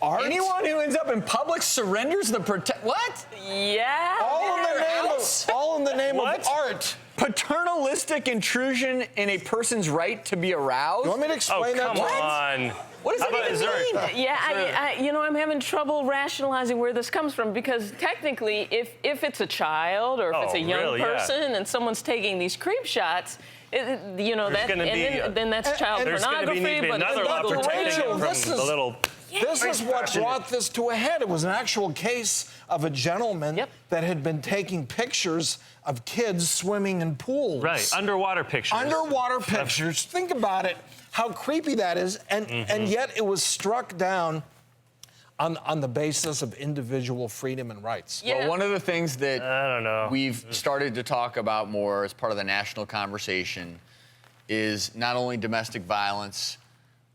art? Anyone who ends up in public surrenders the what? Yeah. All in the name of art. Paternalistic intrusion in a person's right to be aroused? You want me to explain that? Come on. What does that even mean? Yeah, you know, I'm having trouble rationalizing where this comes from because technically, if it's a child or if it's a young person and someone's taking these creep shots, you know, then that's child pornography. There's going to be another law protecting them from the little. This is what brought this to a head. It was an actual case of a gentleman that had been taking pictures of kids swimming in pools. Right, underwater pictures. Underwater pictures. Think about it, how creepy that is. And yet it was struck down on the basis of individual freedom and rights. Yeah. Well, one of the things that we've started to talk about more as part of the national conversation is not only domestic violence,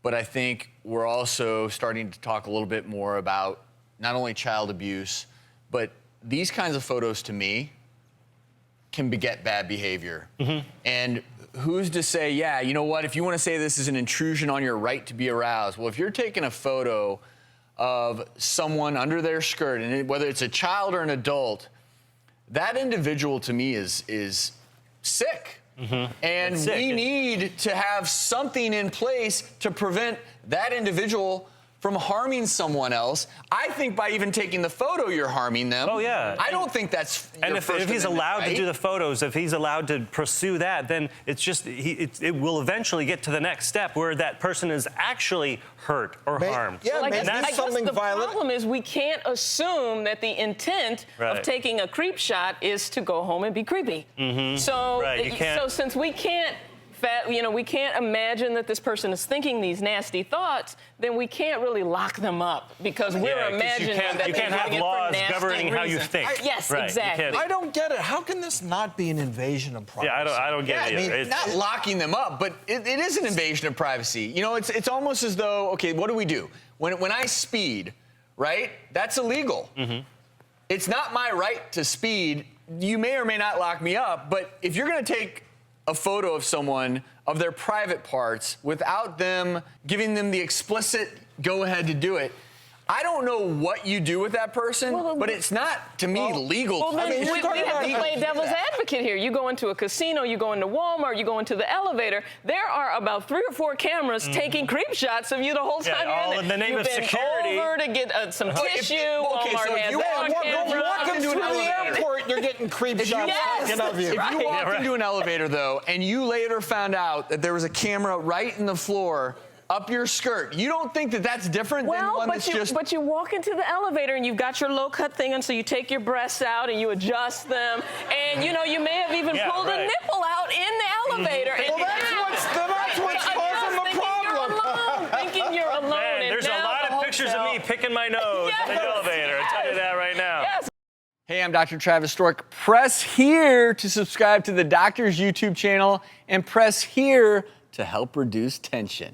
but I think we're also starting to talk a little bit more about not only child abuse, but these kinds of photos to me can beget bad behavior. And who's to say, yeah, you know what, if you want to say this is an intrusion on your right to be aroused, well, if you're taking a photo of someone under their skirt, and whether it's a child or an adult, that individual to me is sick. And we need to have something in place to prevent that individual from harming someone else. I think by even taking the photo, you're harming them. Oh, yeah. I don't think that's And if he's allowed to do the photos, if he's allowed to pursue that, then it's just, it will eventually get to the next step where that person is actually hurt or harmed. Yeah, I maybe guess something the violent. problem is we can't assume that the intent of taking a creep shot is to go home and be creepy. So, so since we can't, we can't imagine that this person is thinking these nasty thoughts, then we can't really lock them up because we're imagining that you can't have laws governing how you think. Yes, exactly. I don't get it. How can this not be an invasion of privacy? Yeah, I don't get it either. I mean, not locking them up, but it is an invasion of privacy. You know, it's almost as though, okay, what do? When I speed, right, that's illegal. It's not my right to speed. You may or may not lock me up, but if you're going to take a photo of someone, of their private parts, without them giving them the explicit go-ahead to do it, I don't know what you do with that person, but it's not, to me, legal. Well, then we have to play devil's advocate here. You go into a casino, you go into Walmart, you go into the elevator. There are about 3 or 4 cameras taking creep shots of you the whole time you're all in the name of security. You've been over to get some tissue. Walmart so if has you Walking through the airport, you're getting creep shots taken of you. If you walked into an elevator, though, and you later found out that there was a camera right in the floor up your skirt, you don't think that that's different than one that's just... But you walk into the elevator and you've got your low-cut thing on, so you take your breasts out and you adjust them, and, you know, you may have even pulled a nipple out in the elevator. Well, that's what's causing the problem. Thinking you're alone. Man, there's a lot of pictures of me picking my nose in the elevator. I'll tell you that right now. Hey, I'm Dr. Travis Stork. Press here to subscribe to the doctor's YouTube channel and press here to help reduce tension.